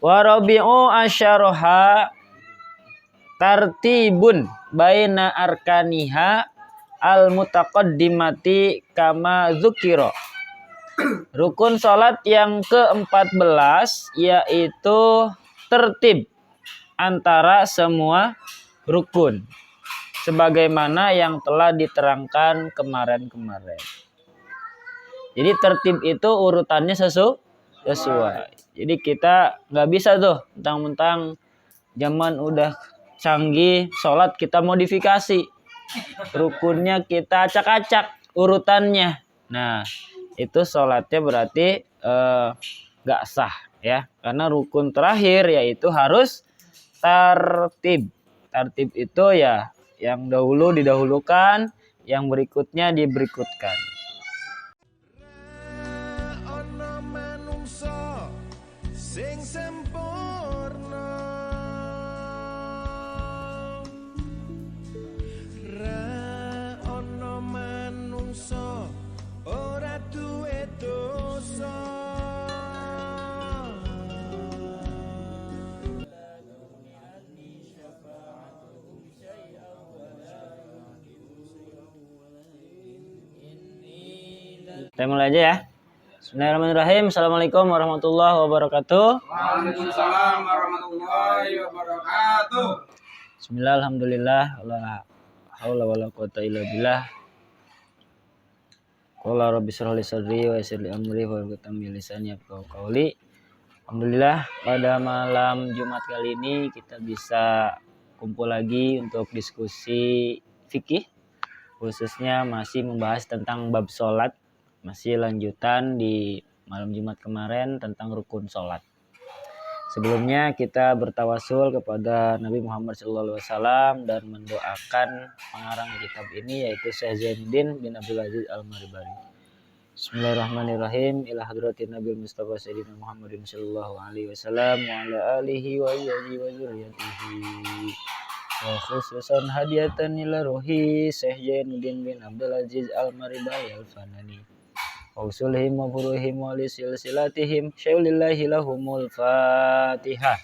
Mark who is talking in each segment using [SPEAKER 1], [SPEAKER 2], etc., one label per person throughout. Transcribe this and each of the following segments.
[SPEAKER 1] Wa rabi'u asyaraha tartibun baina arkaniha al-mutaqaddimati kama dzukira. Rukun salat yang ke-14 yaitu tertib antara semua rukun sebagaimana yang telah diterangkan kemarin-kemarin. Jadi tertib itu urutannya sesuai. Jadi kita nggak bisa tuh mentang-mentang zaman udah canggih sholat kita modifikasi, rukunnya kita acak-acak urutannya. Nah itu sholatnya berarti nggak sah ya, karena rukun terakhir yaitu harus tertib. Tertib itu ya yang dahulu didahulukan, yang berikutnya diberikutkan.
[SPEAKER 2] Sing sempurna ra ono manungsa ora duwe dosa.
[SPEAKER 1] Kita mulai aja ya. Bismillahirrahmanirrahim. Assalamualaikum warahmatullahi wabarakatuh.
[SPEAKER 3] Waalaikumsalam warahmatullahi wabarakatuh.
[SPEAKER 1] Bismillah, alhamdulillah, la haula wala quwata illa billah. Qala rabbi shrah li sadri wa yassir li amri wahlul 'uqdatam min lisani yafqahu qawli. Alhamdulillah, pada malam Jumat kali ini kita bisa kumpul lagi untuk diskusi fikih, khususnya masih membahas tentang bab sholat. Masih lanjutan di malam Jumat kemarin tentang rukun sholat. Sebelumnya kita bertawasul kepada Nabi Muhammad SAW dan mendoakan pengarang kitab ini yaitu Syekh Zainuddin bin Abdul Aziz Al-Maribari. Bismillahirrahmanirrahim. Ila hadratin Nabi Mustafa Sayyidina Muhammadin sallallahu alaihi wasallam wa ala alihi wa sahbihi wa dzurriyyatihi. Wa khususan hadiatan ila ruhi Syekh Zainuddin bin Abdul Aziz Al-Maribari Al-Fanani. Usulihim wa furuhim wa li silsilatihim syaulillahi lahumul fatihah.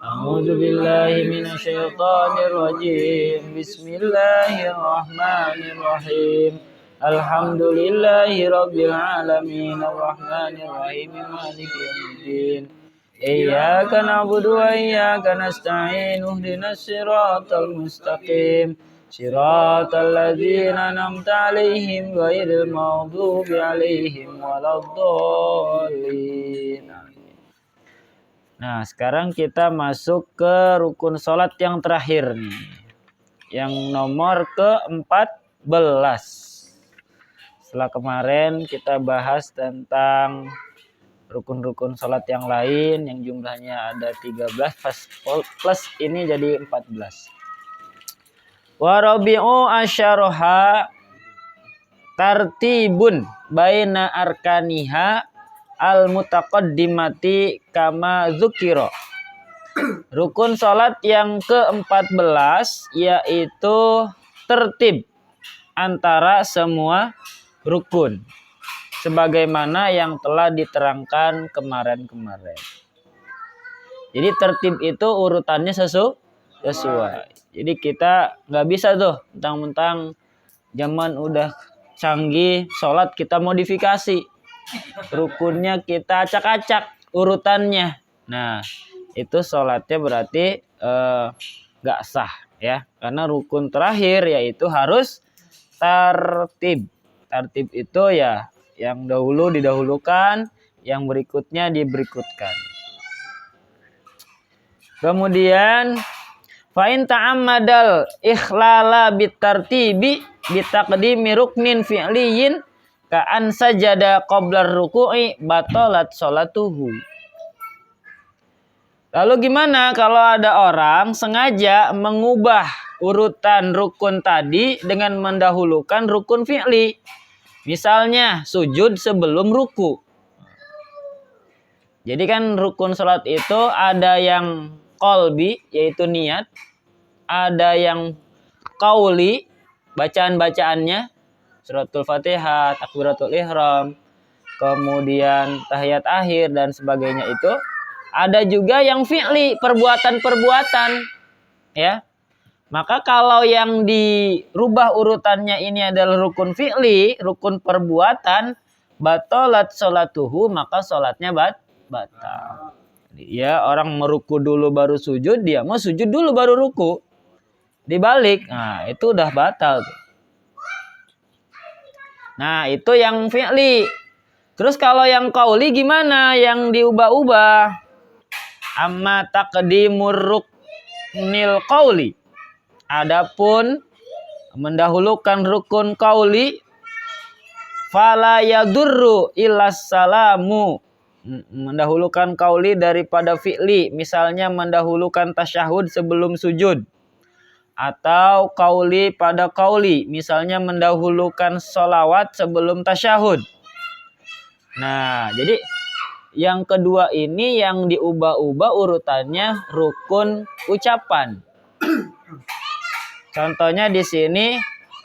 [SPEAKER 1] A'udzu billahi minasyaitonir rajim. Bismillahirrahmanirrahim. Alhamdulillahi rabbil alamin arrahmanir rahim maliki yaumiddin. Iyyaka na'budu wa iyyaka nasta'in ihdinas siratal mustaqim. Shiratal ladzina an'amta 'alaihim ghairil maghdubi 'alaihim waladdallin. Nah, sekarang kita masuk ke rukun salat yang terakhir nih. Yang nomor ke-14. Setelah kemarin kita bahas tentang rukun-rukun salat yang lain yang jumlahnya ada 13 plus ini jadi 14. Wa rabi'u asyaraha tartibun baina arkaniha al-mutaqaddimati kama dzukira. Rukun salat yang ke-14 yaitu tertib antara semua rukun sebagaimana yang telah diterangkan kemarin-kemarin. Jadi tertib itu urutannya sesuai. Jadi kita nggak bisa tuh mentang-mentang zaman udah canggih sholat kita modifikasi, rukunnya kita acak-acak urutannya. Nah itu sholatnya berarti nggak sah ya, karena rukun terakhir yaitu harus tertib. Tertib itu ya yang dahulu didahulukan, yang berikutnya diberikutkan. Kemudian fa'in ta'ammadal ikhlala bitartibi bitaqdimi ruknin fi'liyin ka'an sajada qablar ruku'i batalat sholatuhu. Lalu gimana kalau ada orang sengaja mengubah urutan rukun tadi dengan mendahulukan rukun fi'li? Misalnya sujud sebelum ruku. Jadi kan rukun sholat itu ada yang qalbi yaitu niat, ada yang qauli bacaan-bacaannya, suratul Fatihah, takbiratul ihram, kemudian tahiyat akhir dan sebagainya itu. ada juga yang fi'li, perbuatan-perbuatan, ya. Maka kalau yang dirubah urutannya ini adalah rukun fi'li, rukun perbuatan, batalat sholatuhu, maka sholatnya batal. Ya, orang meruku dulu baru sujud, dia mau sujud dulu baru ruku. Dibalik, nah itu udah batal tuh. Nah, itu yang fi'li. Terus kalau yang qauli gimana? Yang diubah-ubah. Amma taqdimur ruknil qauli. Adapun mendahulukan rukun qauli, fala yadurru illas salamu. Mendahulukan qauli daripada fi'li. Misalnya mendahulukan tasyahud sebelum sujud. Atau qauli pada qauli. Misalnya mendahulukan sholawat sebelum tasyahud. Nah, jadi yang kedua ini yang diubah-ubah urutannya rukun ucapan. Contohnya di sini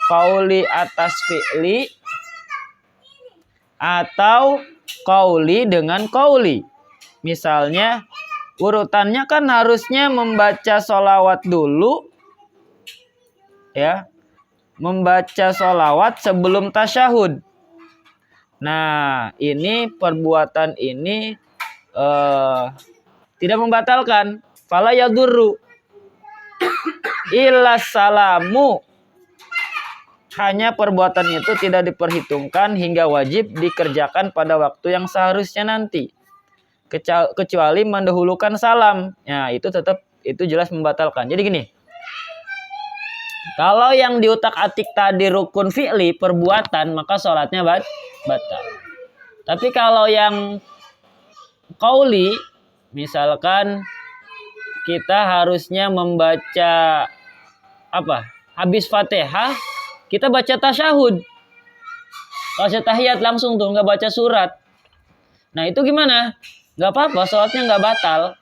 [SPEAKER 1] qauli atas fi'li atau qauli dengan qauli. Misalnya urutannya kan harusnya membaca sholawat dulu, ya, membaca sholawat sebelum tasyahud. Nah, ini perbuatan ini tidak membatalkan. Fala yadurru illas salamu. Hanya perbuatan itu tidak diperhitungkan hingga wajib dikerjakan pada waktu yang seharusnya nanti. Kecuali mendahulukan salam. Ya, itu tetap itu jelas membatalkan. Jadi gini. Kalau yang diutak-atik tadi rukun fi'li, perbuatan, maka sholatnya batal. Tapi kalau yang qauli, misalkan kita harusnya membaca apa? Habis Fatihah, kita baca tasyahud. Baca tahiyat langsung tuh, nggak baca surat. Nah itu gimana? Nggak apa-apa, sholatnya nggak batal.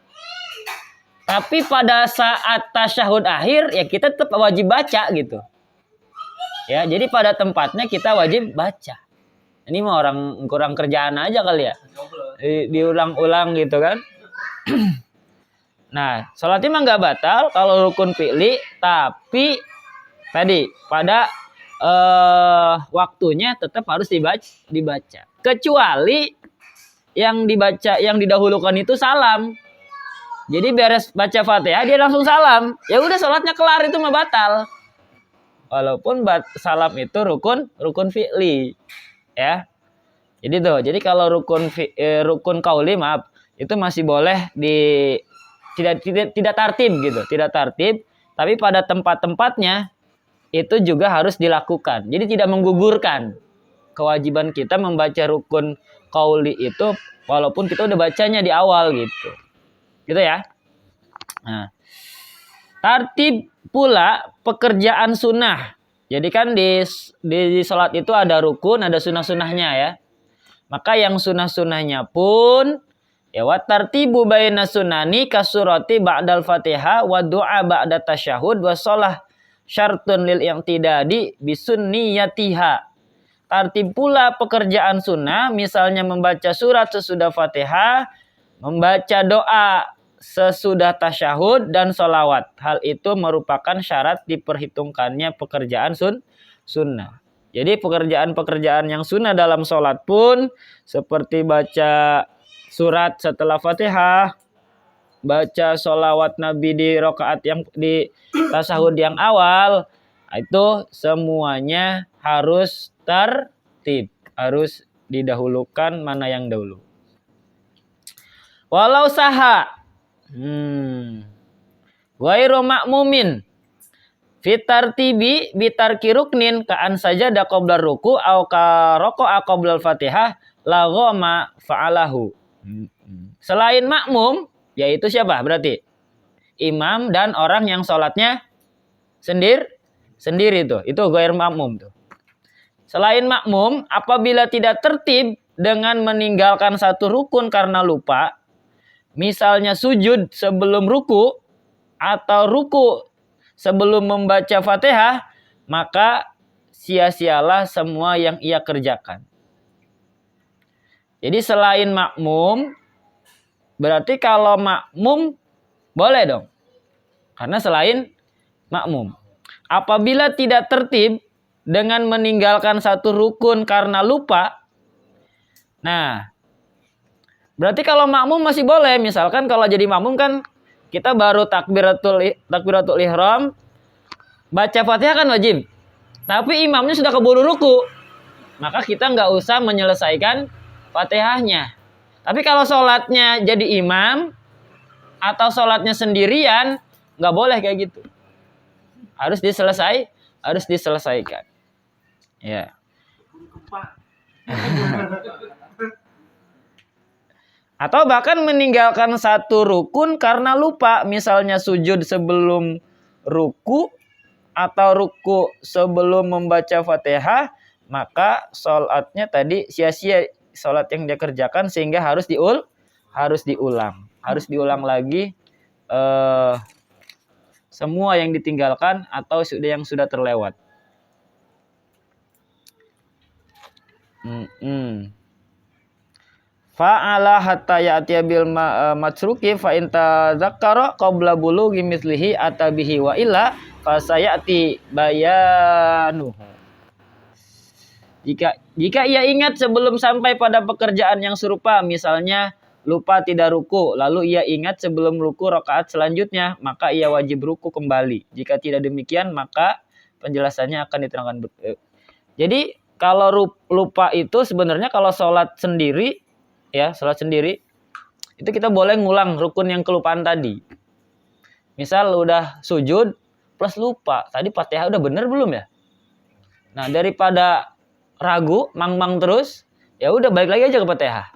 [SPEAKER 1] Tapi pada saat tasyahud akhir, ya kita tetap wajib baca gitu. Ya, jadi pada tempatnya kita wajib baca. Ini mah orang kurang kerjaan aja kali ya. Diulang-ulang gitu kan. Nah, sholatnya mah nggak batal kalau rukun fi'li, tapi tadi pada waktunya tetap harus dibaca. Kecuali yang dibaca, yang didahulukan itu salam. Jadi beres baca Fatihah dia langsung salam. Ya udah sholatnya kelar, itu mah batal. Walaupun salam itu rukun fi'li. Ya. Jadi tuh, jadi kalau rukun qauli maaf, itu masih boleh tidak tartib gitu, tidak tartib, tapi pada tempat-tempatnya itu juga harus dilakukan. Jadi tidak menggugurkan kewajiban kita membaca rukun qauli itu walaupun kita udah bacanya di awal gitu. Gitu ya. Nah, tartib pula pekerjaan sunnah. Jadi kan di sholat itu ada rukun, ada sunnah-sunnahnya ya. Maka yang sunnah-sunnahnya pun ya wa tartibu baina sunani kasurati ba'dal Fatihah wa du'a ba'da tasyahud wa shalah syartun lil i'tidadi bisunniyatiha. Tartib pula pekerjaan sunnah, misalnya membaca surat sesudah Fatihah, membaca doa sesudah tasyahud dan sholawat. Hal itu merupakan syarat diperhitungkannya pekerjaan sunnah. Jadi pekerjaan-pekerjaan yang sunnah dalam sholat pun seperti baca surat setelah Fatihah, baca sholawat Nabi di rakaat yang di tasyahud yang awal, itu semuanya harus tertib, harus didahulukan mana yang dahulu. Walau saha ghairu ma'mumin fitartibi bitarki ruknin ka'an sajada qabla ruku au ka raka'a qabla al-Fatihah la ghama fa'alahu. Selain makmum, yaitu siapa? Berarti imam dan orang yang sholatnya sendiri tuh. Itu ghair makmum tuh. Selain makmum, apabila tidak tertib dengan meninggalkan satu rukun karena lupa, misalnya sujud sebelum ruku atau ruku sebelum membaca Fatihah, maka sia-sialah semua yang ia kerjakan. Jadi selain makmum, Berarti kalau makmum boleh dong. Karena selain makmum. Apabila tidak tertib dengan meninggalkan satu rukun karena lupa. Nah, berarti kalau makmum masih boleh. Misalkan kalau jadi makmum kan kita baru takbiratul ihram, baca Fatihah kan wajib. Tapi imamnya sudah keburu ruku. Maka kita nggak usah menyelesaikan Fatihahnya. Tapi kalau sholatnya jadi imam atau sholatnya sendirian, nggak boleh kayak gitu. Harus diselesaikan. Ya. Atau bahkan meninggalkan satu rukun karena lupa. Misalnya sujud sebelum ruku atau ruku sebelum membaca Fatihah, maka sholatnya tadi sia-sia sholat yang dia kerjakan sehingga harus diulang. Harus diulang lagi semua yang ditinggalkan atau yang sudah terlewat. Fa'ala hatta ya'tiya bil matsruki fa in tadzakkara qabla bulughi mithlihi atabihi wa illa fa sayati bayanuhu. Jika ia ingat sebelum sampai pada pekerjaan yang serupa, misalnya lupa tidak ruku, lalu ia ingat sebelum ruku rakaat selanjutnya, maka ia wajib ruku kembali. Jika tidak demikian, maka penjelasannya akan diterangkan. Jadi kalau lupa itu sebenarnya kalau sholat sendiri, ya sholat sendiri, itu kita boleh ngulang rukun yang kelupaan tadi. Misal udah sujud plus lupa, tadi Fatihah udah bener belum ya? Nah daripada ragu, mang-mang terus, ya udah balik lagi aja ke Fatihah.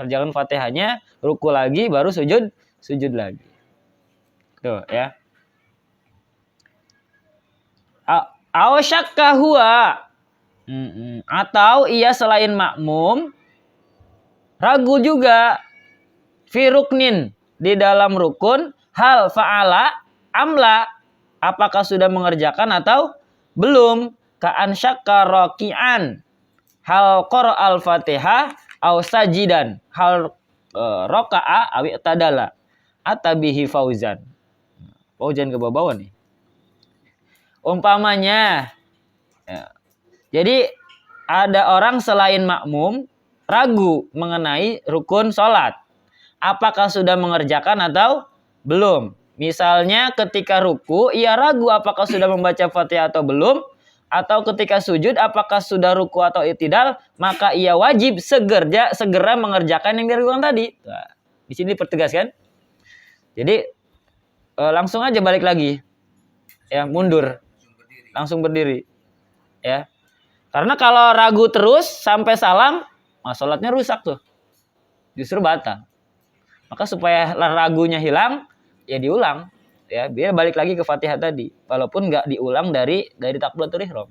[SPEAKER 1] Kerjakan Fatihahnya, ruku lagi, baru sujud lagi. Tuh ya. Awasyakka huwa. Atau ia selain makmum ragu juga fi ruknin di dalam rukun, hal fa'ala amla, apakah sudah mengerjakan atau belum. Ka'an syakka raki'an hal qara'al Fatihah aw sajidan hal raka'a awi tadala atabihi fauzan. Fauzan ke bawah nih. Umpamanya ya. Jadi ada orang selain makmum ragu mengenai rukun sholat. Apakah sudah mengerjakan atau belum? Misalnya ketika ruku ia ragu apakah sudah membaca Fatihah atau belum. Atau ketika sujud apakah sudah ruku atau i'tidal, maka ia wajib segera mengerjakan yang diragukan tadi. Nah, di sini dipertegas kan? Jadi langsung aja balik lagi. Ya, mundur. Langsung berdiri. Ya. Karena kalau ragu terus sampai salam, sholatnya rusak tuh. Justru batal. Maka supaya ragunya hilang, ya diulang. Ya, biar balik lagi ke Fatihah tadi, walaupun nggak diulang dari takbiratul ihram.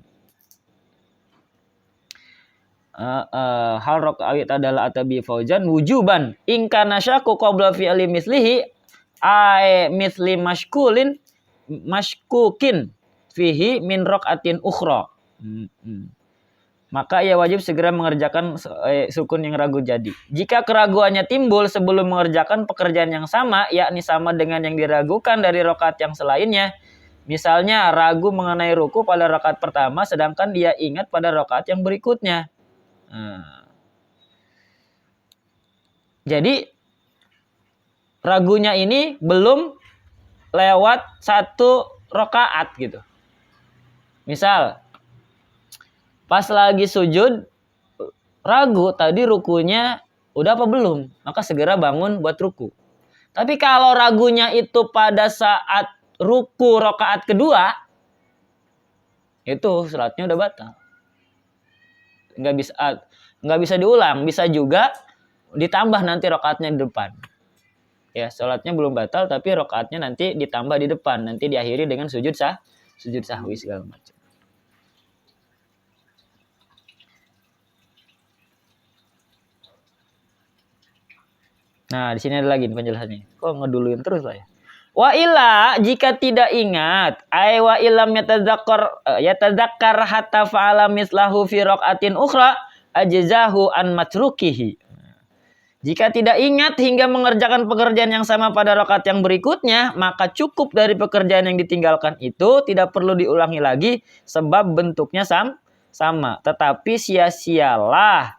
[SPEAKER 1] Hal rakaat adalah atabi fauzan wujuban in kana syaku qabla fi'li mislihi ay misli mashkukin fihi min rakaatin ukhra. Maka ia wajib segera mengerjakan sukun yang ragu jadi. Jika keraguannya timbul sebelum mengerjakan pekerjaan yang sama, yakni sama dengan yang diragukan dari rakaat yang selainnya. Misalnya ragu mengenai ruku pada rakaat pertama, sedangkan dia ingat pada rakaat yang berikutnya. Jadi ragunya ini belum lewat satu rakaat gitu. Misal pas lagi sujud ragu tadi rukunya udah apa belum, maka segera bangun buat ruku. Tapi kalau ragunya itu pada saat ruku rakaat kedua, itu salatnya udah batal. Nggak bisa diulang, bisa juga ditambah nanti rakaatnya di depan. Ya, salatnya belum batal tapi rakaatnya nanti ditambah di depan, nanti diakhiri dengan sujud sahwi segala macam. Nah, di sini ada lagi penjelasannya. Kok ngeduluin terus lah ya. Wa illa jika tidak ingat, ay wa illam yatadzakkar hatta fa'ala mislahu fi raqatin ukhra ajzahu an matrukihi. Jika tidak ingat hingga mengerjakan pekerjaan yang sama pada rakaat yang berikutnya, maka cukup dari pekerjaan yang ditinggalkan itu, tidak perlu diulangi lagi sebab bentuknya sama. Tetapi sia-sialah,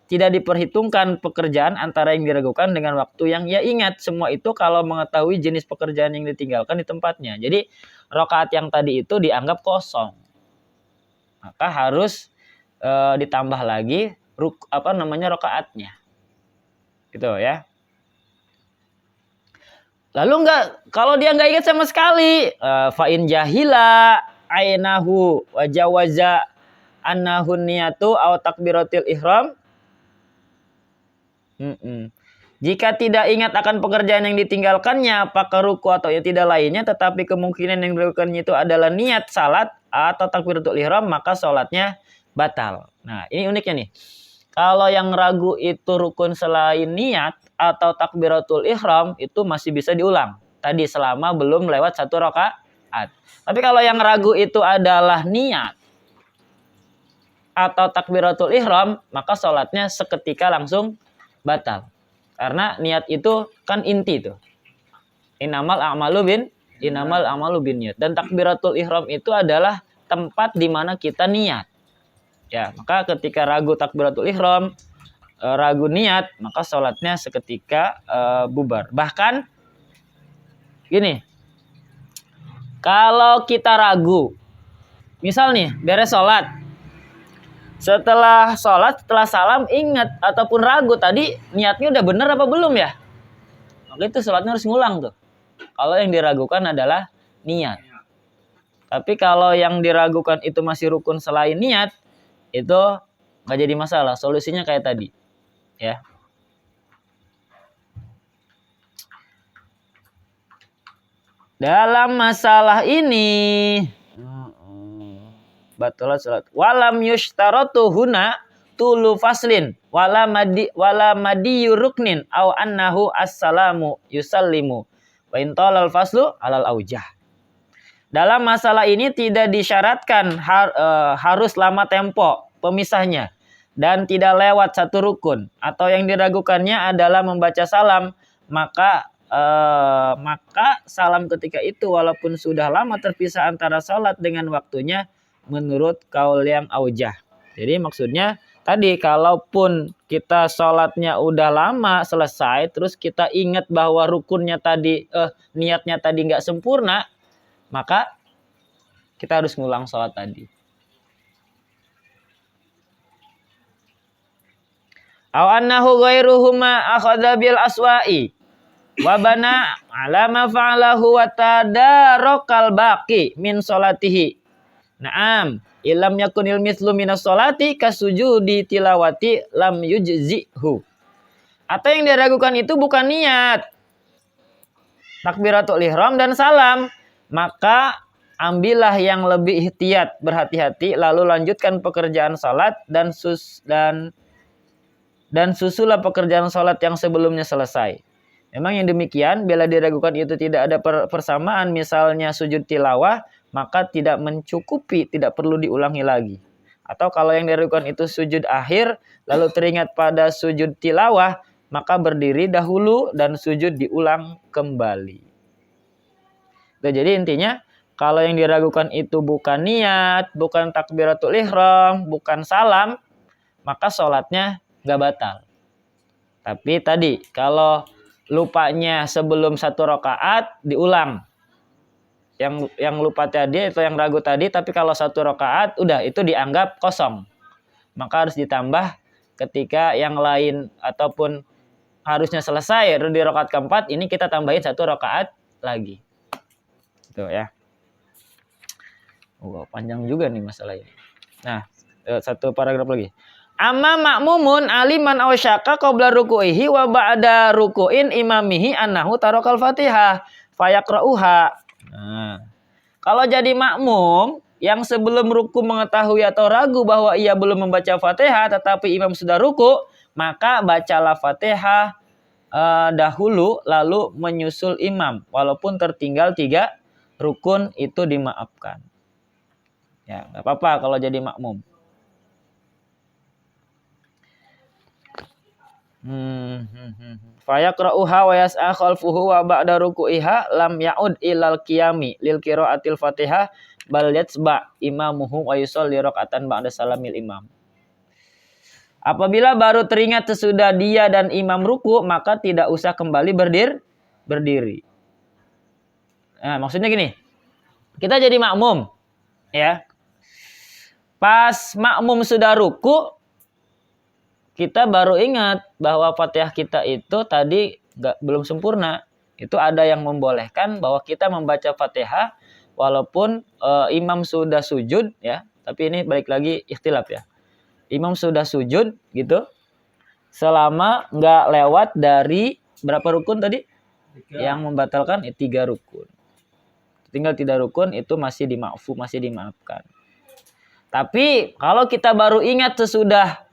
[SPEAKER 1] tidak diperhitungkan pekerjaan antara yang diragukan dengan waktu yang ia ingat. Semua itu kalau mengetahui jenis pekerjaan yang ditinggalkan di tempatnya. Jadi rakaat yang tadi itu dianggap kosong. Maka harus ditambah lagi rakaatnya. Gitu ya. Lalu kalau dia nggak ingat sama sekali, fa'in jahila ainahu wajawaza annahu niyatu aw takbiratil ihram. Jika tidak ingat akan pekerjaan yang ditinggalkannya, apakah ruku atau ya tidak lainnya, tetapi kemungkinan yang dilakukannya itu adalah niat salat atau takbiratul ihram, maka salatnya batal. Nah, ini uniknya nih. Kalau yang ragu itu rukun selain niat atau takbiratul ihram, itu masih bisa diulang. Tadi selama belum lewat 1 rakaat. Tapi kalau yang ragu itu adalah niat atau takbiratul ihram, maka sholatnya seketika langsung batal. Karena niat itu kan inti tuh. Innamal a'malu bin niat. Dan takbiratul ihram itu adalah tempat di mana kita niat. Ya, maka ketika ragu takbiratul ihram, ragu niat, maka sholatnya seketika bubar. Bahkan gini, kalau kita ragu, misal nih beres sholat, setelah salam ingat ataupun ragu tadi niatnya udah bener apa belum ya, maka itu sholatnya harus ngulang tuh. Kalau yang diragukan adalah niat. Tapi kalau yang diragukan itu masih rukun selain niat, itu nggak jadi masalah. Solusinya kayak tadi, ya. Dalam masalah ini, batalat salat. Walam yushtaratu huna tulu faslin wala madi ruknin au annahu assalamu yusallimu wa in talal faslu alal aujah. Dalam masalah ini tidak disyaratkan harus lama tempo pemisahnya dan tidak lewat 1 rukun, atau yang diragukannya adalah membaca salam, maka salam ketika itu walaupun sudah lama terpisah antara sholat dengan waktunya menurut kaul yang aujah. Jadi maksudnya tadi kalaupun kita sholatnya udah lama selesai, terus kita ingat bahwa rukunnya tadi niatnya tadi nggak sempurna, maka kita harus ngulang sholat tadi. Aw annahu ghairuhuma akhadha bil aswa'i wa bana ala ma fa'alahu wa tadarokal baqi min sholatihi. Naam, ilam yakunil mithlu minas sholati kasujudi tilawati lam yujzihu. Atau yang diragukan itu bukan niat, takbiratul ihram dan salam, maka ambillah yang lebih ihtiyat, berhati-hati, lalu lanjutkan pekerjaan salat dan susulah pekerjaan salat yang sebelumnya selesai. Memang yang demikian, bila diragukan itu tidak ada persamaan, misalnya sujud tilawah, maka tidak mencukupi, tidak perlu diulangi lagi. Atau kalau yang diragukan itu sujud akhir, lalu teringat pada sujud tilawah, maka berdiri dahulu dan sujud diulang kembali. Jadi intinya, kalau yang diragukan itu bukan niat, bukan takbiratul ihram, bukan salam, maka sholatnya nggak batal. Tapi tadi, kalau lupanya sebelum 1 rakaat diulang. Yang lupa tadi atau yang ragu tadi, tapi kalau 1 rakaat udah itu dianggap kosong. Maka harus ditambah ketika yang lain ataupun harusnya selesai di rakaat keempat, ini kita tambahin 1 rakaat lagi. Gitu ya. Panjang juga nih masalah ini. Nah, 1 paragraf lagi. Amma makmumun aliman aw syakka qabla ruku'ihi wa ba'da ruku'in imamihi annahu tarakal Fatihah fayaqra'uha. Nah, kalau jadi makmum yang sebelum ruku mengetahui atau ragu bahwa ia belum membaca Fatihah tetapi imam sudah ruku, maka bacalah Fatihah dahulu lalu menyusul imam walaupun tertinggal 3 rukun, itu dimaafkan. Ya, enggak apa-apa kalau jadi makmum. Fayaqra'uha wa yas'a khalfuhu wa ba'da ruku'iha lam ya'ud ilal qiyami lil qiraatil Fatihah bal yatsba imamuhu wa yusalli rakaatan ba'da salamil imam. Apabila baru teringat sesudah dia dan imam ruku, maka tidak usah kembali berdiri. Nah, maksudnya gini. Kita jadi makmum, ya. Pas makmum sudah ruku, kita baru ingat bahwa Fatihah kita itu tadi belum sempurna. Itu ada yang membolehkan bahwa kita membaca Fatihah walaupun imam sudah sujud, ya. Tapi ini balik lagi ikhtilaf, ya. Imam sudah sujud gitu, selama nggak lewat dari berapa rukun tadi? 3. Yang membatalkan 3 rukun. Tinggal 3 rukun itu masih dimaafkan. Tapi kalau kita baru ingat sesudah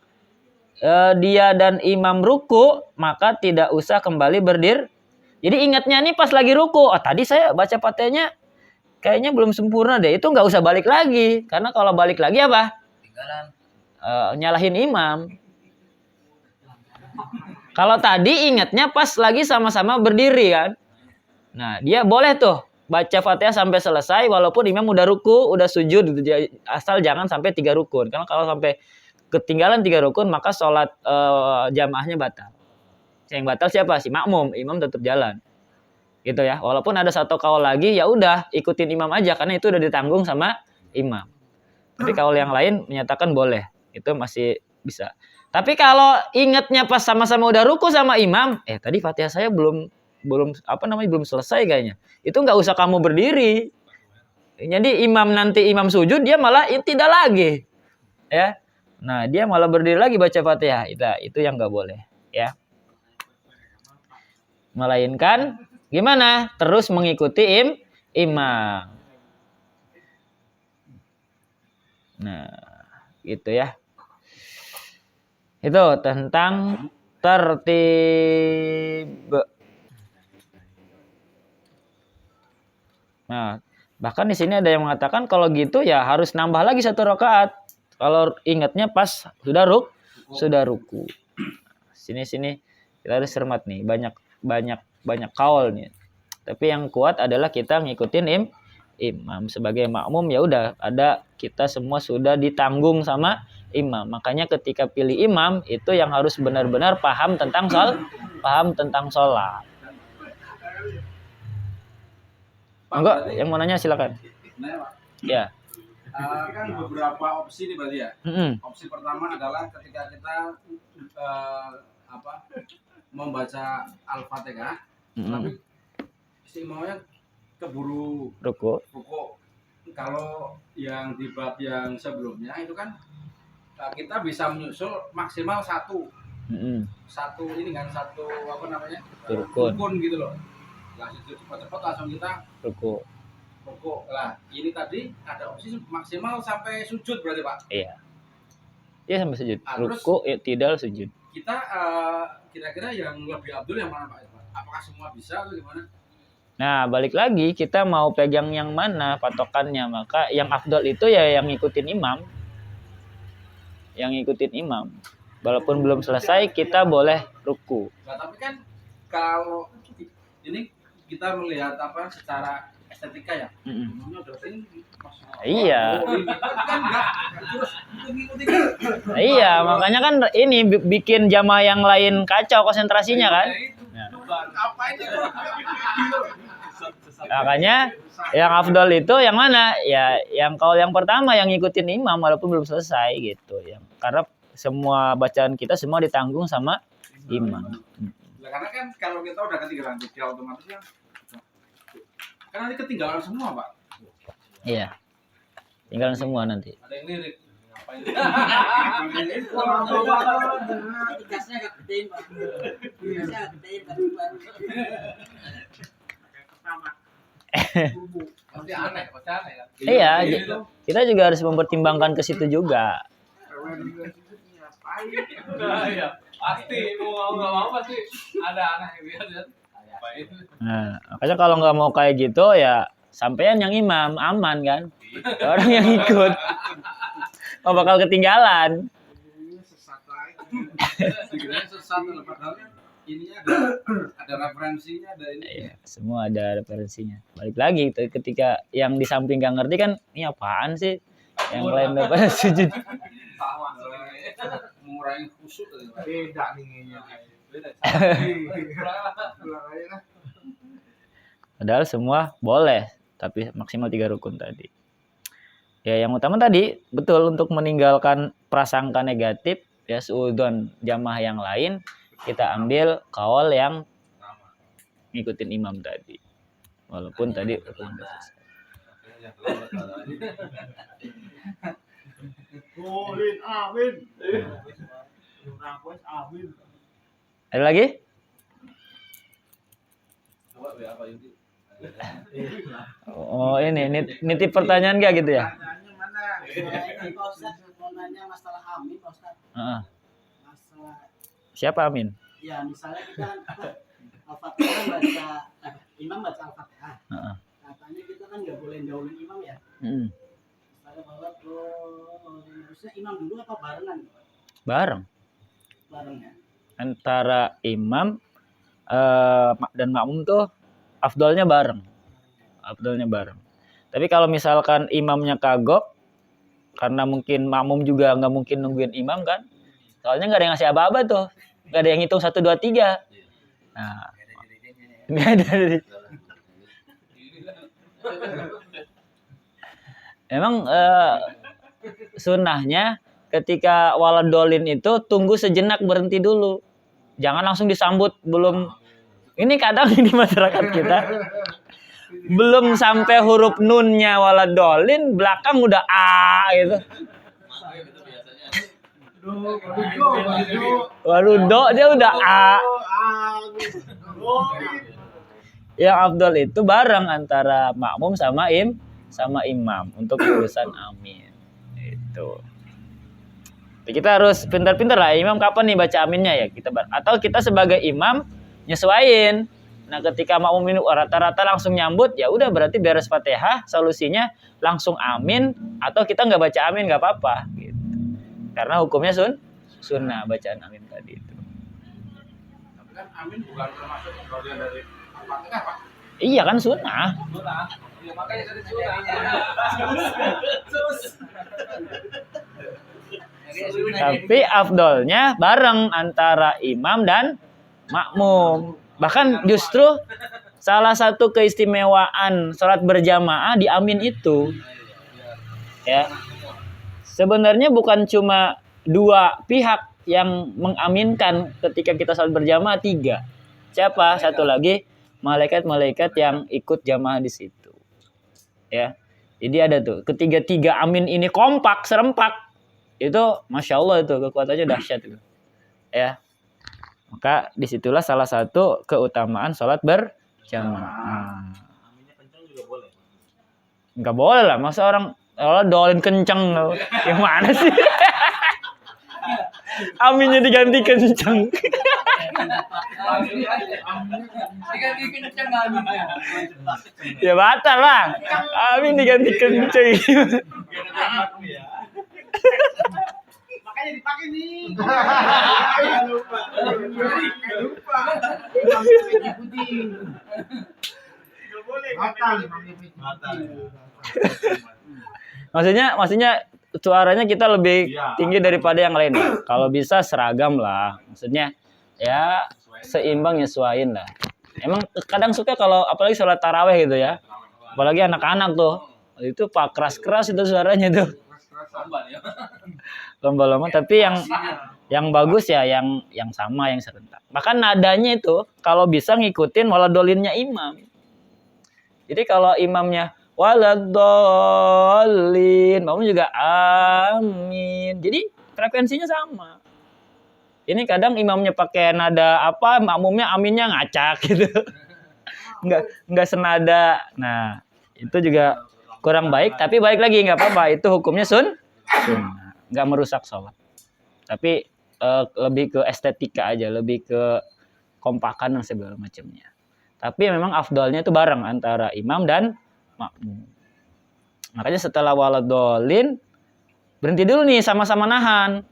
[SPEAKER 1] dia dan imam ruku, maka tidak usah kembali berdiri. Jadi ingatnya nih pas lagi ruku, tadi saya baca Fatihahnya kayaknya belum sempurna deh. Itu nggak usah balik lagi, karena kalau balik lagi apa? Nyalahin imam. Kalau tadi ingatnya pas lagi sama-sama berdiri kan. Nah, dia boleh tuh baca Fatihah sampai selesai walaupun imam udah ruku, udah sujud, asal jangan sampai 3 rukun. Karena kalau sampai ketinggalan 3 rukun maka sholat jamaahnya batal. Yang batal siapa? Si makmum, imam tetap jalan. Gitu ya. Walaupun ada satu kaul lagi, ya udah ikutin imam aja karena itu udah ditanggung sama imam. Tapi kaul yang lain menyatakan boleh. Itu masih bisa. Tapi kalau ingatnya pas sama-sama udah ruku sama imam, tadi Fatihah saya belum selesai kayaknya. Itu nggak usah kamu berdiri. Jadi nanti imam sujud dia malah tidak lagi. Ya. Nah, dia malah berdiri lagi baca Fatihah. Itu yang nggak boleh, ya. Melainkan gimana? Terus mengikuti imam. Nah, gitu ya. Itu tentang tertib. Nah, bahkan di sini ada yang mengatakan kalau gitu ya harus nambah lagi 1 rakaat. Kalau ingatnya pas sudah ruku. Sini kita harus cermat nih, banyak kaul nih. Tapi yang kuat adalah kita ngikutin imam sebagai makmum, ya udah kita semua sudah ditanggung sama imam. Makanya ketika pilih imam itu yang harus benar-benar paham tentang sholat. Enggak, yang mau nanya silakan. Ya.
[SPEAKER 3] Kan beberapa opsi nih berarti ya. Opsi pertama adalah ketika kita membaca Al-Fatihah, tapi si imamnya keburu ruku. Kalau yang di bab yang sebelumnya itu kan kita bisa menyusul maksimal satu rukun gitu loh. Langsung cepat-cepat langsung kita ruku. Lah, ini tadi ada opsi maksimal sampai sujud berarti, Pak? Iya. Iya sampai sujud. Ruku, tidak sujud. Kita kira-kira yang lebih abdul yang mana, Pak? Apakah semua bisa atau gimana? Nah, balik lagi kita mau pegang yang mana patokannya. Maka yang afdal itu ya yang ngikutin imam. Walaupun belum selesai kita boleh ruku. Nah, tapi kan kalau ini kita melihat secara estetika ya. Iya. Iya, makanya kan ini bikin jamaah yang lain kacau konsentrasinya kan. Makanya yang afdal itu yang mana? Ya, kalau yang pertama yang ngikutin imam walaupun belum selesai gitu ya. Karena semua bacaan kita semua ditanggung sama imam. Karena kan kalau kita udah ketinggalan jeda otomatis kan nanti ketinggalan semua, Pak. Iya. Tinggalan semua nanti. Ada yang lirik. Ngapain? Tikasnya agak gedein, Pak. Tikasnya agak gedein, Pak. Pasti aneh ya. Iya, kita juga harus mempertimbangkan ke situ juga. Iya, pasti mau nggak mau pasti ada aneh gitu. Nah, makanya kalau nggak mau kayak gitu ya sampean yang imam aman kan, orang yang ikut bakal ketinggalan. Dikirain sesat loh, padahal kan ininya ada referensinya, ada ini.
[SPEAKER 1] Iya, semua ada referensinya. Balik lagi ketika yang di samping gak ngerti kan, ini apaan sih? Yang lain dapat sujud.
[SPEAKER 3] Sama mengurangi khusyuk tadi.
[SPEAKER 4] Beda nih
[SPEAKER 3] Beda.
[SPEAKER 1] Padahal semua boleh, tapi maksimal 3 rukun tadi. Ya, yang utama tadi betul untuk meninggalkan prasangka negatif ya, suudzon jamaah yang lain, kita ambil kaul yang ngikutin imam tadi. Walaupun tadi ada lagi?
[SPEAKER 3] Coba ya apa ini?
[SPEAKER 1] Oh, ini nitip pertanyaan gak gitu ya?
[SPEAKER 4] Pertanyaannya mana?
[SPEAKER 5] Ini Pak Ustadz mau nanya masalah amin, Pak Ustadz.
[SPEAKER 1] Heeh.
[SPEAKER 5] Masalah,
[SPEAKER 1] Siapa amin?
[SPEAKER 5] ya misalnya kita Al-Fatihah baca, imam baca Al-Fatihah.
[SPEAKER 1] Heeh.
[SPEAKER 5] Katanya kita kan nggak boleh jauhin imam ya.
[SPEAKER 1] Mm.
[SPEAKER 5] Misalnya bahwa harusnya imam dulu apa barengan?
[SPEAKER 1] Bareng
[SPEAKER 5] Bareng ya.
[SPEAKER 1] antara imam dan makmum tuh afdolnya bareng. Tapi kalau misalkan imamnya kagok, karena mungkin makmum juga nggak mungkin nungguin imam kan, soalnya nggak ada yang ngasih aba-aba tuh, nggak ada yang ngitung 1, 2, 3. Nah, nggak ada. Emang sunnahnya ketika waladolin itu tunggu sejenak, berhenti dulu, jangan langsung disambut. Belum, ini kadang di masyarakat kita belum sampai huruf nunnya waladolin, belakang udah a gitu. Waludo dia udah a. Yang afdol itu bareng antara makmum sama imam untuk urusan amin. Itu. Kita harus pintar-pintar lah, imam kapan nih baca aminnya ya, atau kita sebagai imam nyesuaiin. Nah, ketika makmum ini rata-rata langsung nyambut, ya udah berarti beres Fatihah, solusinya langsung amin, atau kita nggak baca amin nggak apa-apa gitu. Karena hukumnya sunnah bacaan amin tadi itu.
[SPEAKER 3] Tapi kan amin bukan termasuk bagian dari Al-Fatihah, Pak.
[SPEAKER 1] Iya kan sunnah.
[SPEAKER 3] Sunnah. Ya makanya dari sunnah.
[SPEAKER 1] Tapi afdolnya bareng antara imam dan makmum. Bahkan justru salah satu keistimewaan sholat berjamaah di amin itu, ya, sebenarnya bukan cuma 2 pihak yang mengaminkan ketika kita sholat berjamaah, 3. Siapa? Satu lagi, malaikat-malaikat yang ikut jamaah di situ. Ya, jadi ada tuh ketiga amin ini kompak, serempak. Itu masya Allah, itu kekuatannya dahsyat itu. Ya. Maka disitulah salah satu keutamaan sholat berjamaah.
[SPEAKER 4] Aminnya kencang juga boleh.
[SPEAKER 1] Enggak boleh lah, masa orang dolin kenceng, yang mana sih? Aminnya diganti kenceng.
[SPEAKER 5] Diganti kenceng aminnya.
[SPEAKER 1] Ya batal lah. Amin diganti kenceng.
[SPEAKER 5] Makanya dipakai nih.
[SPEAKER 1] Maksudnya suaranya kita lebih tinggi daripada yang lain. Kalau bisa seragam lah. Maksudnya ya seimbang, nyesuaiin lah. Emang kadang suka kalau apalagi sholat taraweh gitu ya. Apalagi anak-anak tuh. Itu pak keras-keras itu suaranya tuh. Lomba-lomba, tapi yang bagus ya yang sama, yang serentak. Bahkan nadanya itu kalau bisa ngikutin waladolinnya imam. Jadi kalau imamnya waladolin, makmum juga amin. Jadi frekuensinya sama. Ini kadang imamnya pakai nada apa, makmumnya aminnya ngacak gitu. Enggak senada. Nah, itu juga kurang baik, tapi balik lagi nggak apa-apa, itu hukumnya sunnah, nggak merusak sholat. Tapi lebih ke estetika aja, lebih ke kompakan dan segala macamnya. Tapi memang afdalnya itu bareng antara imam dan makmum. Makanya setelah waladolin berhenti dulu nih, sama-sama nahan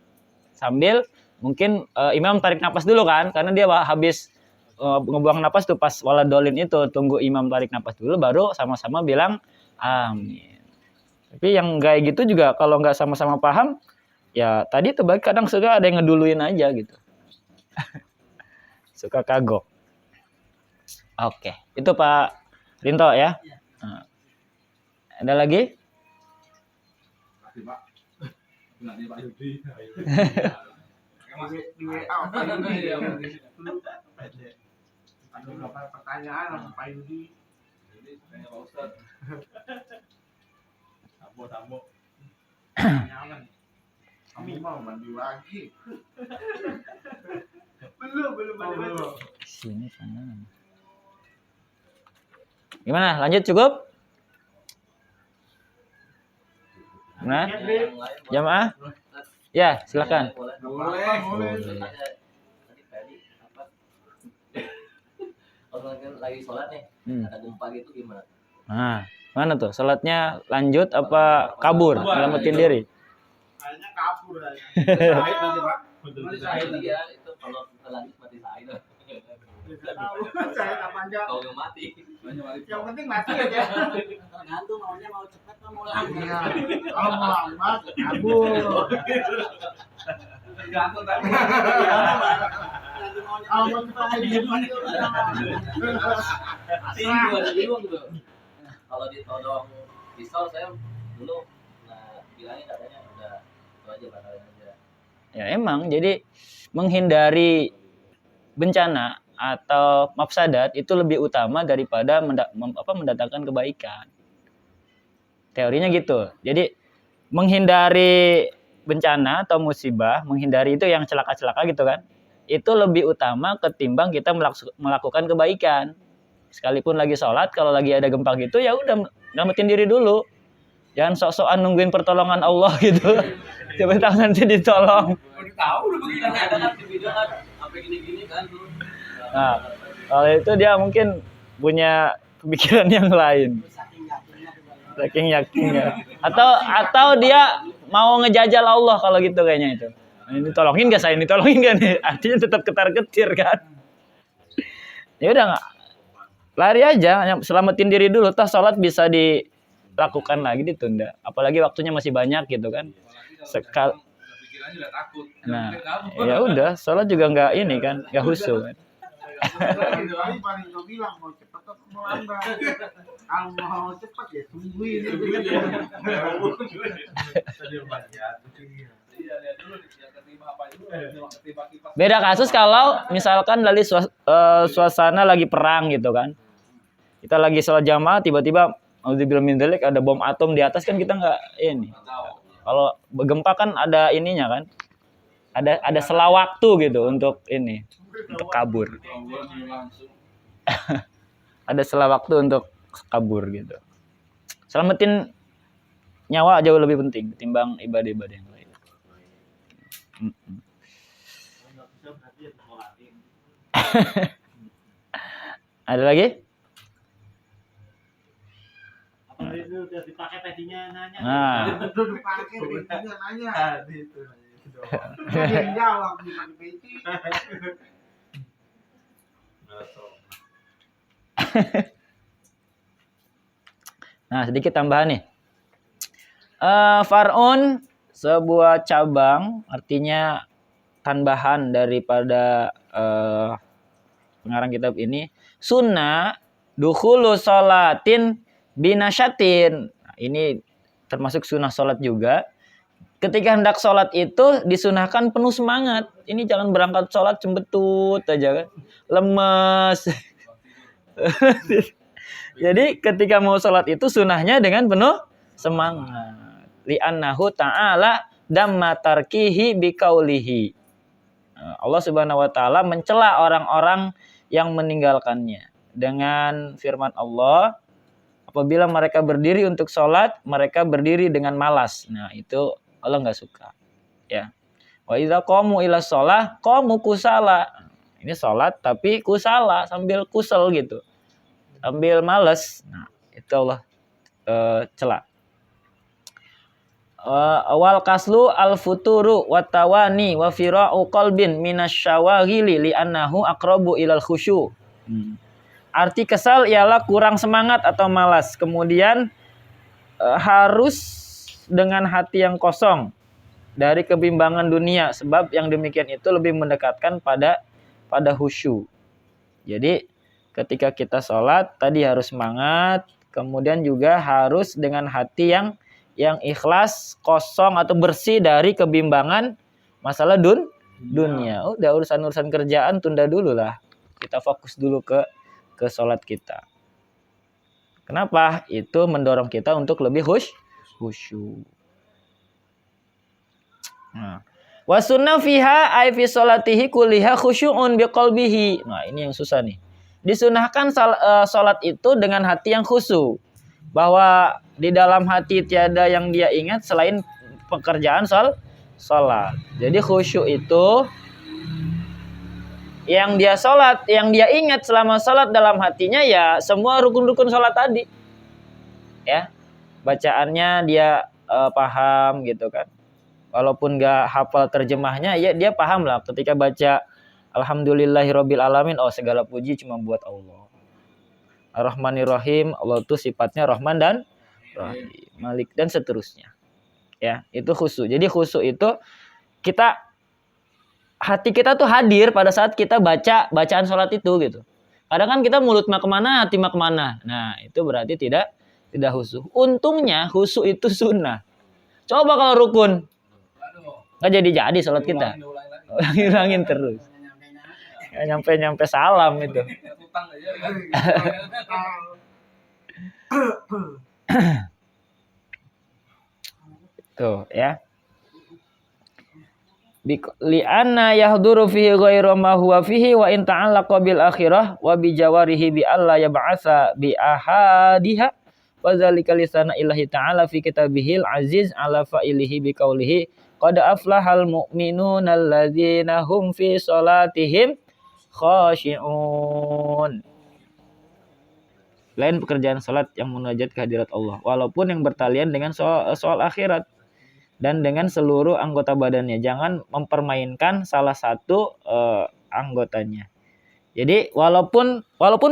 [SPEAKER 1] sambil mungkin imam tarik napas dulu kan, karena dia habis ngebuang napas tuh pas waladolin itu, tunggu imam tarik napas dulu baru sama-sama bilang amin. Tapi yang kayak gitu juga kalau nggak sama-sama paham, ya tadi tuh baik kadang suka ada yang ngeduluin aja gitu. Suka kagok. Oke, itu Pak Rinto ya. Nah, ada lagi?
[SPEAKER 3] Nanti Pak. Nanti Pak Yudi.
[SPEAKER 4] Di WA Pak Yudi. Ada beberapa pertanyaan sama Pak Yudi.
[SPEAKER 3] Jadi tanya Pak Ustaz.
[SPEAKER 4] Sambo. Jangan. Kamu mau mandi lagi? belum.
[SPEAKER 1] Sini sana. Gimana? Lanjut cukup? Nah, jamaah? Ya, silakan.
[SPEAKER 3] Boleh.
[SPEAKER 6] Kalau lagi sholat nih, ada gempa gitu gimana?
[SPEAKER 1] Nah, mana tuh? Salatnya lanjut apa kabur? Nyelamatin diri.
[SPEAKER 4] Kayaknya kabur aja.
[SPEAKER 3] Sahid nanti Pak.
[SPEAKER 6] Mati sahid ya, itu kalau kita lanjut mati sahid.
[SPEAKER 4] Saya apa aja.
[SPEAKER 6] Kalau nggak mati.
[SPEAKER 4] Yang penting mati aja.
[SPEAKER 5] Tergantung maunya mau cepat atau mau lambat.
[SPEAKER 4] Iya. Kalau mau lambat, kabur.
[SPEAKER 3] Tergantung tapi.
[SPEAKER 5] Lagi maunya
[SPEAKER 4] Kalau mau cepat jadi cepat.
[SPEAKER 6] Bingung tuh. Kalau ditodong pisau saya dulu bilangnya katanya udah itu aja batalin aja.
[SPEAKER 1] Ya emang, jadi menghindari bencana atau mafsadat itu lebih utama daripada mendatangkan kebaikan. Teorinya gitu. Jadi menghindari bencana atau musibah, menghindari itu yang celaka-celaka gitu kan, itu lebih utama ketimbang kita melakukan kebaikan. Sekalipun lagi sholat, kalau lagi ada gempa gitu ya udah nyelamatin diri dulu. Jangan sok-sokan nungguin pertolongan Allah gitu. Coba nanti ditolong.
[SPEAKER 3] Udah tahu udah begini.
[SPEAKER 6] Kan ada kan di video kan sampai gini-gini kan tuh.
[SPEAKER 1] Nah, kalau itu dia mungkin punya pemikiran yang lain. Saking yakinnya. Atau dia mau ngejajal Allah kalau gitu kayaknya itu. Ini tolongin gak saya? Ini tolongin gak nih? Artinya tetap ketar-ketir kan. Ya udah nggak. Lari aja, selamatin diri dulu. Toh sholat bisa dilakukan lagi, ditunda. Apalagi waktunya masih banyak gitu kan.
[SPEAKER 3] Pikirannya udah takut.
[SPEAKER 1] Nah, ya udah, sholat juga nggak ini kan, nggak khusyuk kan.
[SPEAKER 4] Paling kau bilang mau cepat atau mau lambat. Kalau mau cepat ya tungguin.
[SPEAKER 1] Beda kasus kalau misalkan dari suasana lagi perang gitu kan. Kita lagi sholat jamaah, tiba-tiba auzubillahi min dzalik ada bom atom di atas kan kita nggak ini. Kalau gempa kan ada ininya kan. Ada sela waktu gitu untuk ini, untuk kabur. Ada sela waktu untuk kabur gitu. Selamatin nyawa jauh lebih penting ketimbang ibadah-ibadah yang lain. Ada lagi?
[SPEAKER 5] Apa itu udah dipakai tadinya nanya.
[SPEAKER 1] Nah,
[SPEAKER 4] Udah dipakai pecinya nanya. Itu doang. Dia yang jawab dipakai peci.
[SPEAKER 1] nah sedikit tambahan nih. Far'un sebuah cabang, artinya tambahan daripada pengarang kitab ini. Sunnah dukhulu sholatin binasyatin. Nah, ini termasuk sunnah sholat juga. Ketika hendak sholat itu disunahkan penuh semangat. Ini jangan berangkat sholat cembetut aja kan, lemes. Jadi ketika mau sholat itu sunahnya dengan penuh semangat. Li'annahu ta'ala damma tarkihi biqaulihi. Allah Subhanahu wa taala mencela orang-orang yang meninggalkannya dengan firman Allah, apabila mereka berdiri untuk sholat, mereka berdiri dengan malas. Nah, itu Allah nggak suka. Ya. Wa idza qamu ila shalah qamu kusala. Ini sholat tapi kusala, sambil kusel gitu. Sambil malas. Nah, itu Allah cela. Wal kaslu al futuru watawani wa fira'u qalbin minasyawaghili li'annahu aqrabu ilal khusyu. Arti kesal ialah kurang semangat atau malas. Kemudian harus dengan hati yang kosong dari kebimbangan dunia, sebab yang demikian itu lebih mendekatkan pada khusyuk. Jadi ketika kita sholat tadi harus semangat, kemudian juga harus dengan hati yang ikhlas, kosong atau bersih dari kebimbangan masalah dunia. Udah urusan-urusan kerjaan tunda dulu lah. Kita fokus dulu ke sholat kita. Kenapa? Itu mendorong kita untuk lebih khusyuk. Nah, wa sunnah fiha ay fi sholatihi kulliha khusyu'un biqalbihi. Nah, ini yang susah nih. Disunahkan salat itu dengan hati yang khusyuk. Bahwa di dalam hati tiada yang dia ingat selain pekerjaan salat. Jadi khusyuk itu yang dia salat, yang dia ingat selama salat dalam hatinya ya semua rukun-rukun salat tadi. Ya. Bacaannya dia paham gitu kan. Walaupun gak hafal terjemahnya, ya dia paham lah ketika baca Alhamdulillahirabbil alamin, oh segala puji cuma buat Allah. Ar-Rahmanir-Rahim, Allah itu sifatnya Rahman dan Rahim, Malik dan seterusnya. Ya, itu khusyuk. Jadi khusyuk itu hati kita tuh hadir pada saat kita baca bacaan sholat itu gitu. Kadang kan kita mulut mah kemana, hati mah kemana. Nah, itu berarti tidak khusyuk. Untungnya khusyuk itu sunnah. Coba kalau rukun, nggak jadi sholat kita. Ulangin terus. Nggak nyampe salam itu. Tuh ya. Li'anna yahduru fihi ghairu ma huwa fihi wa in ta'allaqa bil akhirah wa bi jawarihi bi alla yab'atsa bi ahadiha wa dzalika lisana illahi ta'ala fi kitabihil aziz ala fa'ilihi bi qaulihi qad aflahal mu'minuna alladzina hum fi sholatihim khashi'un. Lain pekerjaan salat yang munajat kehadirat Allah, walaupun yang bertalian dengan soal akhirat dan dengan seluruh anggota badannya. Jangan mempermainkan salah satu anggotanya. Jadi walaupun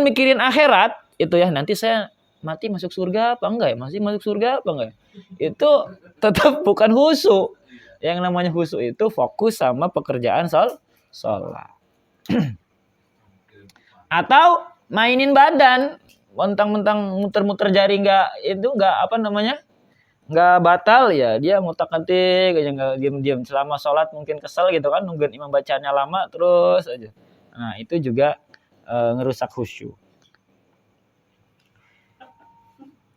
[SPEAKER 1] mikirin akhirat itu ya, nanti saya mati masuk surga apa enggak ya? Masih masuk surga apa enggak? Itu tetap bukan khusyuk. Yang namanya khusyuk itu fokus sama pekerjaan sholat. Atau mainin badan, mentang-mentang muter-muter jari nggak batal ya, dia ngutak-ngatik aja, nggak diam-diam selama sholat, mungkin kesel gitu kan, nungguin imam bacanya lama terus aja. Nah, itu juga ngerusak khusyuk.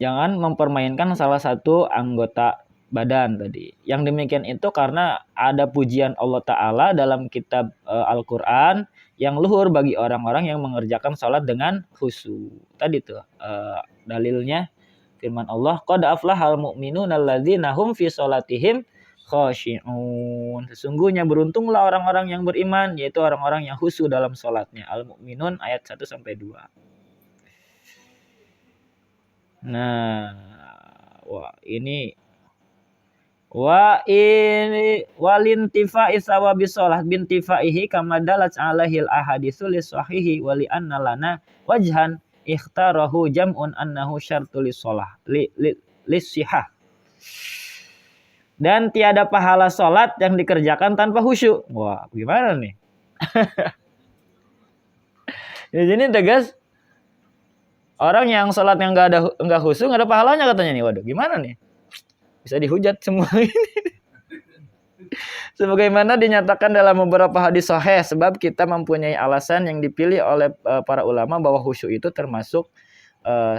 [SPEAKER 1] Jangan mempermainkan salah satu anggota badan tadi. Yang demikian itu karena ada pujian Allah Ta'ala dalam kitab Al-Quran yang luhur bagi orang-orang yang mengerjakan sholat dengan khusyuk. Tadi tuh dalilnya firman Allah, qad aflahal mu'minuna alladzina hum fi sholatihim khashi'un. Sesungguhnya beruntunglah orang-orang yang beriman, yaitu orang-orang yang khusyuk dalam sholatnya. Al-Mu'minun ayat 1-2. Nah, ini walintifa isawabi sholat bintifaihi kama dalat alahil ahaditsul sahihi wali anna lana wajhan ikhtarahu jam'un annahu syartul sholah lisihah. Dan tiada pahala sholat yang dikerjakan tanpa khusyuk. Wah, gimana nih? Di sini tegas orang yang sholat yang enggak khusyuk enggak ada pahalanya katanya nih. Waduh, gimana nih? Bisa dihujat semua ini. Sebagaimana dinyatakan dalam beberapa hadis sahih, sebab kita mempunyai alasan yang dipilih oleh para ulama bahwa khusyuk itu termasuk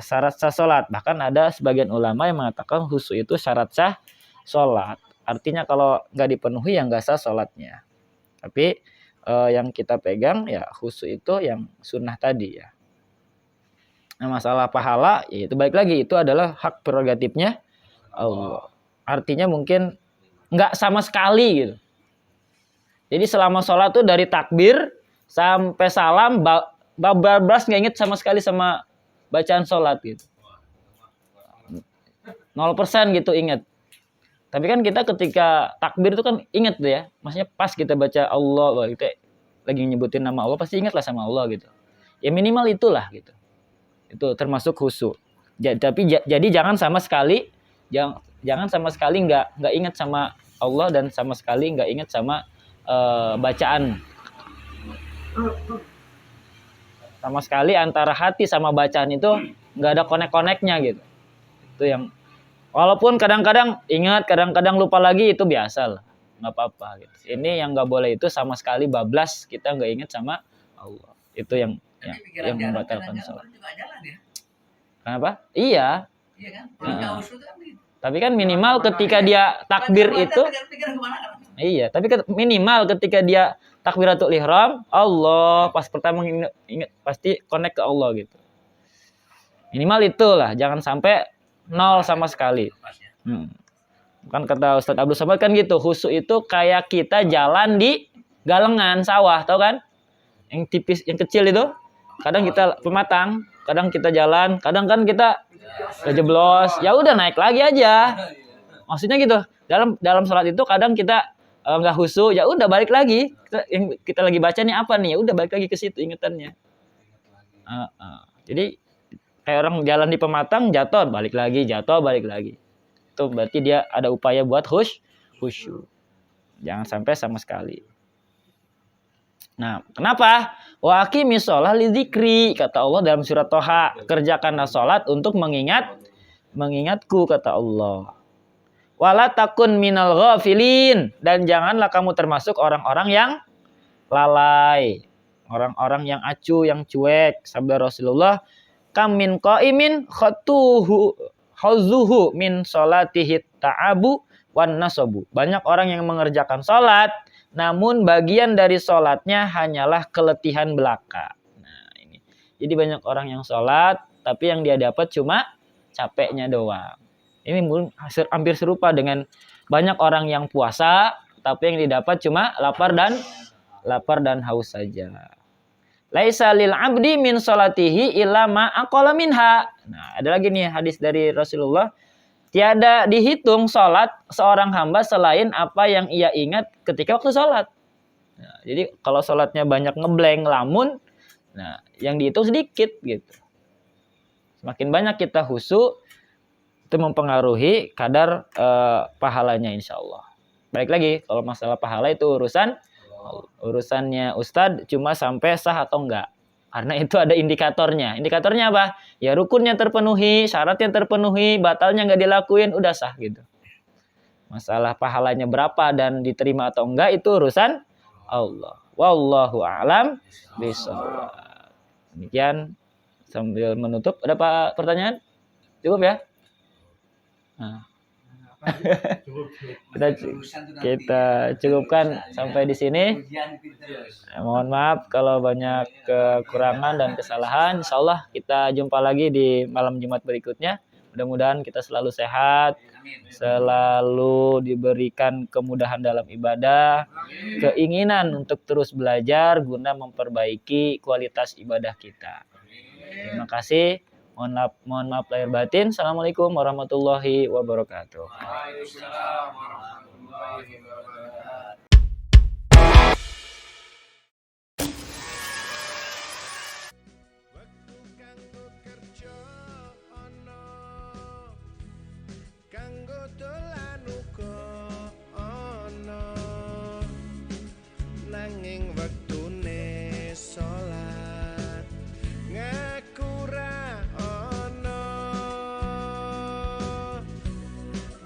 [SPEAKER 1] syarat sah sholat. Bahkan ada sebagian ulama yang mengatakan khusyuk itu syarat sah sholat. Artinya kalau nggak dipenuhi ya nggak sah sholatnya. Tapi yang kita pegang ya khusyuk itu yang sunnah tadi ya. Nah, masalah pahala ya itu balik lagi, itu adalah hak prerogatifnya Allah. Artinya mungkin nggak sama sekali gitu. Jadi selama sholat tuh dari takbir sampai salam bablas nggak inget sama sekali sama bacaan sholat gitu. 0% gitu inget. Tapi kan kita ketika takbir itu kan ingat tuh ya. Maksudnya pas kita baca Allah, kita lagi nyebutin nama Allah pasti ingatlah sama Allah gitu. Ya minimal itulah gitu. Itu termasuk khusyuk. Jadi jangan sama sekali nggak ingat sama Allah dan sama sekali nggak ingat sama bacaan. Sama sekali antara hati sama bacaan itu nggak ada konek-koneknya gitu. Itu yang walaupun kadang-kadang ingat, kadang-kadang lupa lagi, itu biasa lah, nggak apa-apa gitu. Ini yang nggak boleh itu sama sekali bablas kita nggak ingat sama Allah. Itu yang membatalkan sholat. Kenapa? Iya.
[SPEAKER 5] Iya kan?
[SPEAKER 1] Tapi kan minimal ketika dia takbir itu, iya. Tapi minimal ketika dia takbiratul ihram, Allah pas pertama ingat pasti connect ke Allah gitu. Minimal itulah, jangan sampai nol sama sekali. Kan kata Ustadz Abdul Somad kan gitu, khusyuk itu kayak kita jalan di galengan sawah, tau kan? Yang tipis, yang kecil itu. Kadang kita pematang, kadang kita jalan, kadang kan kita kejeblos, ya udah naik lagi aja. Maksudnya gitu. Dalam sholat itu kadang kita nggak khusyuk, ya udah balik lagi. Kita lagi baca nih apa nih? Ya udah balik lagi ke situ ingetannya. Jadi kayak orang jalan di pematang, jatuh balik lagi. Itu berarti dia ada upaya buat khusyuk. Jangan sampai sama sekali. Nah, kenapa? Wa aqimis shalah lidzikri, kata Allah dalam surat Toha, kerjakanlah salat untuk mengingatku, kata Allah. Wala takun minal ghafilin, dan janganlah kamu termasuk orang-orang yang lalai, orang-orang yang acuh, yang cuek. Sabda Rasulullah, kam min qaimin khazuhu min salatihi ta'abu wan nasabu. Banyak orang yang mengerjakan salat, namun bagian dari sholatnya hanyalah keletihan belaka. Nah ini, jadi banyak orang yang sholat, tapi yang dia dapat cuma capeknya doang. Ini hampir serupa dengan banyak orang yang puasa, tapi yang didapat cuma lapar dan haus saja. Laisa lil abdi min sholatihi illa ma aqala minha. Nah ada lagi nih hadis dari Rasulullah. Tiada dihitung sholat seorang hamba selain apa yang ia ingat ketika waktu sholat. Nah, jadi kalau sholatnya banyak ngeblank, lamun, nah yang dihitung sedikit gitu. Semakin banyak kita khusyuk, itu mempengaruhi kadar pahalanya insya Allah. Balik lagi, kalau masalah pahala itu urusannya Ustadz cuma sampai sah atau enggak. Karena itu ada indikatornya. Indikatornya apa? Ya rukunnya terpenuhi, syaratnya terpenuhi, batalnya nggak dilakuin, udah sah gitu. Masalah pahalanya berapa dan diterima atau enggak itu urusan Allah. Wallahu a'lam bishawab. Demikian sambil menutup, ada pertanyaan? Cukup ya? Nah. kita cukupkan sampai di sini. Mohon maaf kalau banyak kekurangan dan kesalahan. Insyaallah kita jumpa lagi di malam Jumat berikutnya. Mudah-mudahan kita selalu sehat, selalu diberikan kemudahan dalam ibadah, keinginan untuk terus belajar guna memperbaiki kualitas ibadah kita. Terima kasih. Mohon maaf lahir batin. Assalamualaikum warahmatullahi wabarakatuh.
[SPEAKER 2] Waalaikumsalam warahmatullahi wabarakatuh. Waktu kanggo kerja ana, kanggo dolan uga ana, nanging wektune salat ngaku ra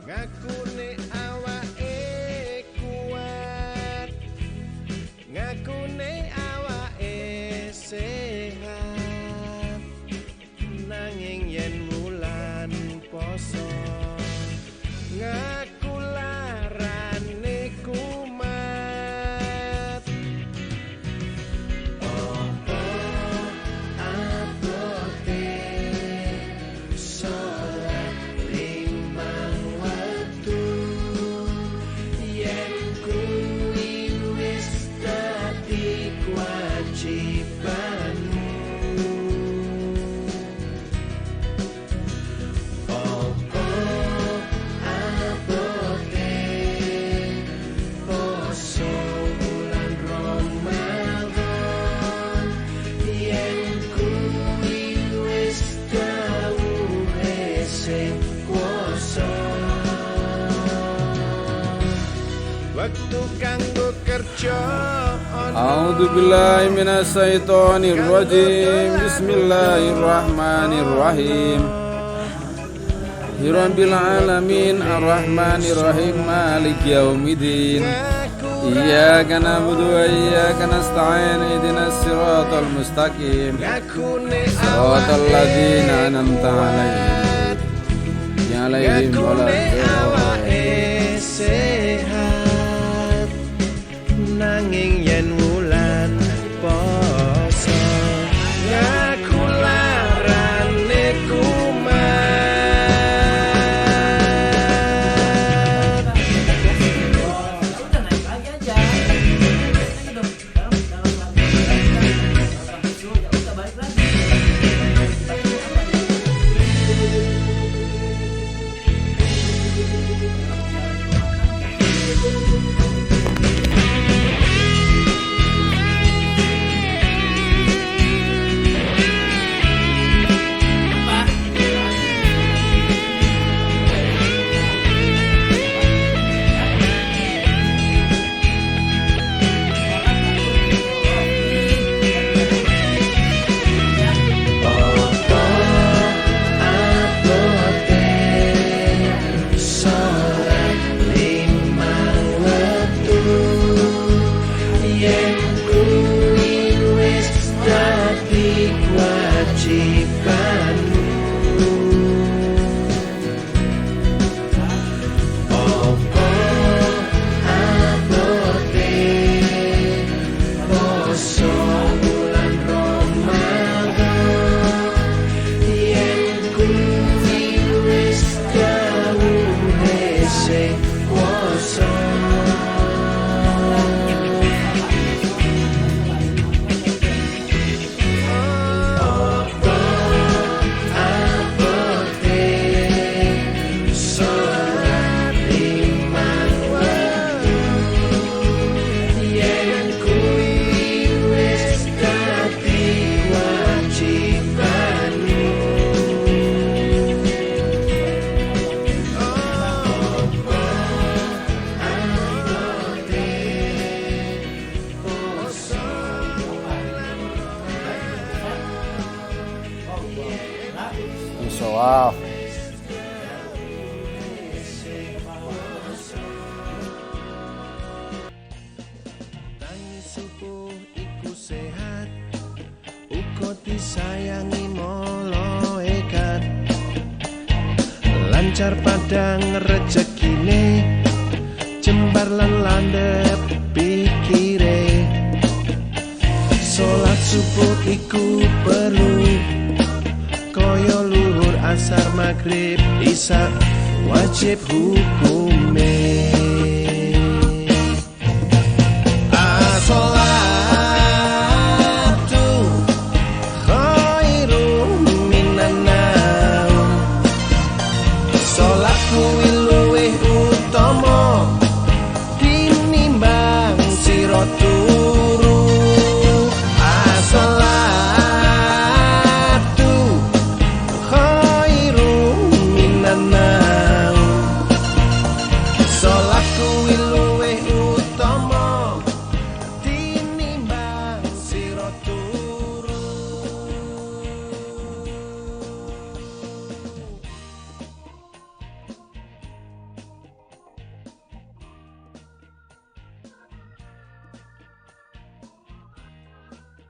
[SPEAKER 2] ngakune awake kuat, ngakune awake sehat, nanging yen wulan poso ngaku larane kumat. Opo abote salat limang waktu, yen kuwi wis dadi kewajibanmu. Opo wektu kanggo kerja
[SPEAKER 3] A'udzu billahi minasyaitonir rajim. Bismillahirrahmanirrahim. Rabbil alamin arrahmanir rahim maliki yaumiddin. Iyyaka na'budu wa iyyaka nasta'in ihdinas siratal mustaqim. Siratal ladzina an'amta 'alaihim ghairil maghdubi
[SPEAKER 2] sehat nanging yen wulan poso ngaku larane kumat.
[SPEAKER 6] Udah naik lagi aja. Naik dong. Dalam lagi. Ya udah balik lagi.
[SPEAKER 3] Wow.
[SPEAKER 2] Tangi subuh iku sehat uga disayangi malaikat lancar padang rezekine jembar lan landhep pikire salat subuh iku perlu kaya luhur asar maghrib isya wajib hukume